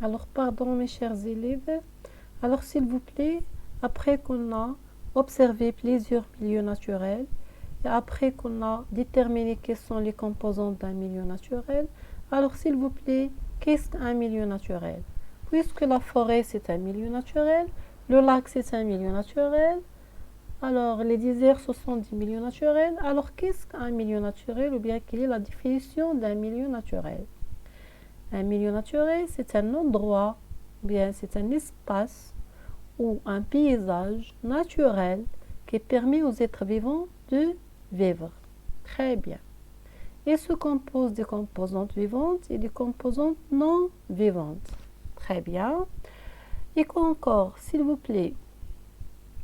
Alors, pardon mes chers élèves. Alors, s'il vous plaît, après qu'on a observé plusieurs milieux naturels et après qu'on a déterminé quelles sont les composantes d'un milieu naturel, alors s'il vous plaît, qu'est-ce qu'un milieu naturel? Puisque la forêt c'est un milieu naturel, le lac c'est un milieu naturel, alors les déserts ce sont des milieux naturels, alors qu'est-ce qu'un milieu naturel ou bien quelle est la définition d'un milieu naturel? Un milieu naturel c'est un endroit, bien c'est un espace ou un paysage naturel qui permet aux êtres vivants de vivre. Très bien. Il se compose des composantes vivantes et des composantes non vivantes. Très bien. Et quoi encore, s'il vous plaît?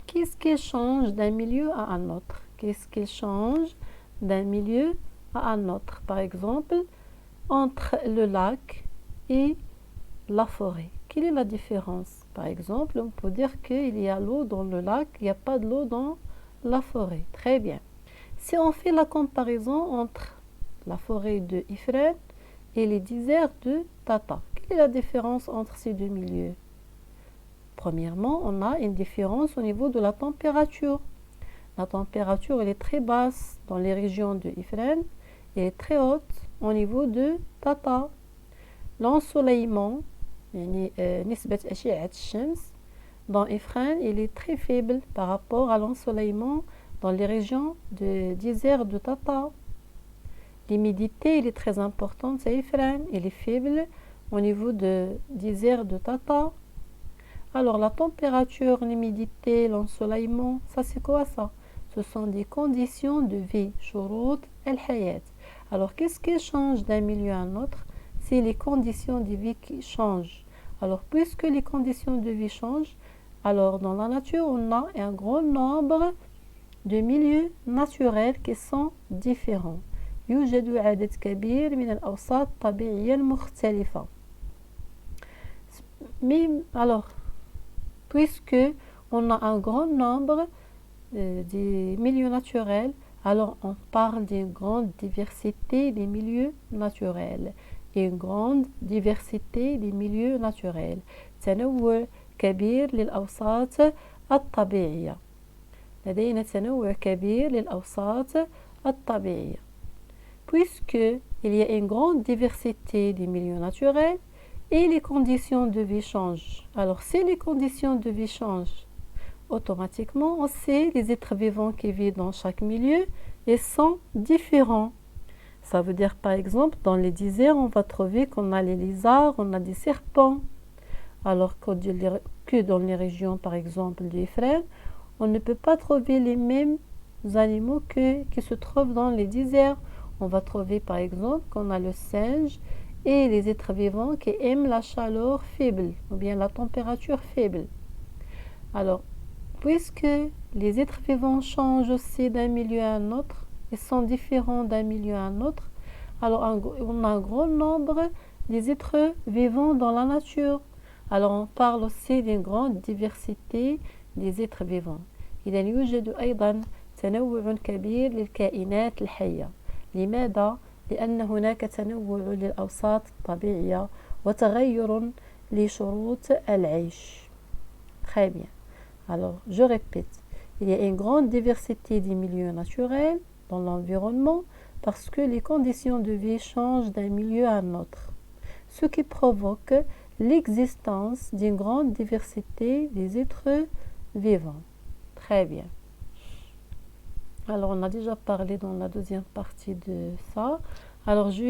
Qu'est-ce qui change d'un milieu à un autre? Qu'est-ce qui change d'un milieu à un autre? Par exemple, entre le lac et la forêt. Quelle est la différence? Par exemple, on peut dire qu'il y a l'eau dans le lac, il n'y a pas de l'eau dans la forêt. Très bien. Si on fait la comparaison entre la forêt de Ifrane et les déserts de Tata, quelle est la différence entre ces deux milieux? Premièrement, on a une différence au niveau de la température. La température elle est très basse dans les régions de Ifrane et très haute au niveau de Tata. L'ensoleillement, نسبة أشعة الشمس dans Ifrane, il est très faible par rapport à l'ensoleillement dans les régions de désert de Tata. L'humidité, il est très importante à Ifrane, il est faible au niveau de désert de Tata. Alors la température, l'humidité, l'ensoleillement, ça c'est quoi ça? Ce sont des conditions de vie, shurut al-hayat. Alors qu'est-ce qui change d'un milieu à un autre? C'est les conditions de vie qui changent. Alors puisque les conditions de vie changent, alors dans la nature on a un grand nombre de milieux naturels qui sont différents. يوجد عدد كبير من الأوساط الطبيعية المختلفة. Mais alors, puisque on a un grand nombre des milieux naturels, alors on parle d'une grande diversité des milieux naturels. Une grande diversité des milieux naturels. تنوع كبير للأوساط الطبيعية. لدينا تنوع كبير للأوساط الطبيعية. Puisque il y a une grande diversité des milieux naturels et les conditions de vie changent. Alors si les conditions de vie changent, automatiquement on sait les êtres vivants qui vivent dans chaque milieu et sont différents. Ça veut dire par exemple dans les déserts on va trouver qu'on a les lézards, on a des serpents. Alors que dans les régions par exemple du Ifrane, on ne peut pas trouver les mêmes animaux qui se trouvent dans les déserts. On va trouver par exemple qu'on a le singe et les êtres vivants qui aiment la chaleur faible ou bien la température faible. Alors, puisque les êtres vivants changent aussi d'un milieu à un autre, ils sont différents d'un milieu à un autre, alors on a un grand nombre des êtres vivants dans la nature. Alors on parle aussi d'une grande diversité des êtres vivants. إذا يوجد أيضا تنوع كبير للكائنات الحية. لماذا؟ لأن هناك تنوع للأوساط الطبيعية وتغير لشروط العيش. Très bien. Alors, je répète, il y a une grande diversité des milieux naturels dans l'environnement parce que les conditions de vie changent d'un milieu à un autre, ce qui provoque l'existence d'une grande diversité des êtres vivants. Très bien. Alors, on a déjà parlé dans la deuxième partie de ça. Alors, je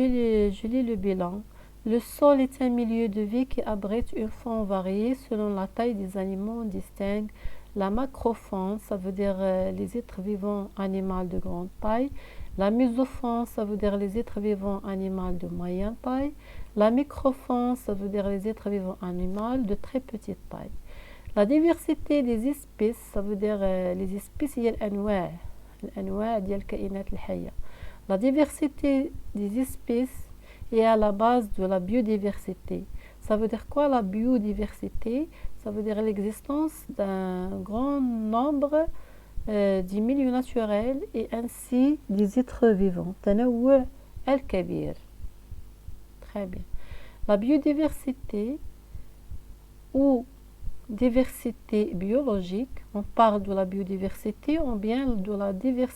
lis le bilan. Le sol est un milieu de vie qui abrite une faune variée selon la taille des animaux. On distingue la macrofaune, ça veut dire les êtres vivants animaux de grande taille. La mésofaune, ça veut dire les êtres vivants animaux de moyenne taille. La microfaune, ça veut dire les êtres vivants animaux de très petite taille. La diversité des espèces, ça veut dire les espèces, il y a الأنواع ديال الكائنات الحية. La diversité des espèces est à la base de la biodiversité. Ça veut dire quoi la biodiversité? Ça veut dire l'existence d'un grand nombre des milieux naturels et ainsi des êtres vivants. تنوع الكبير. Très bien. La biodiversité ou diversité biologique, on parle de la biodiversité ou bien de la diversité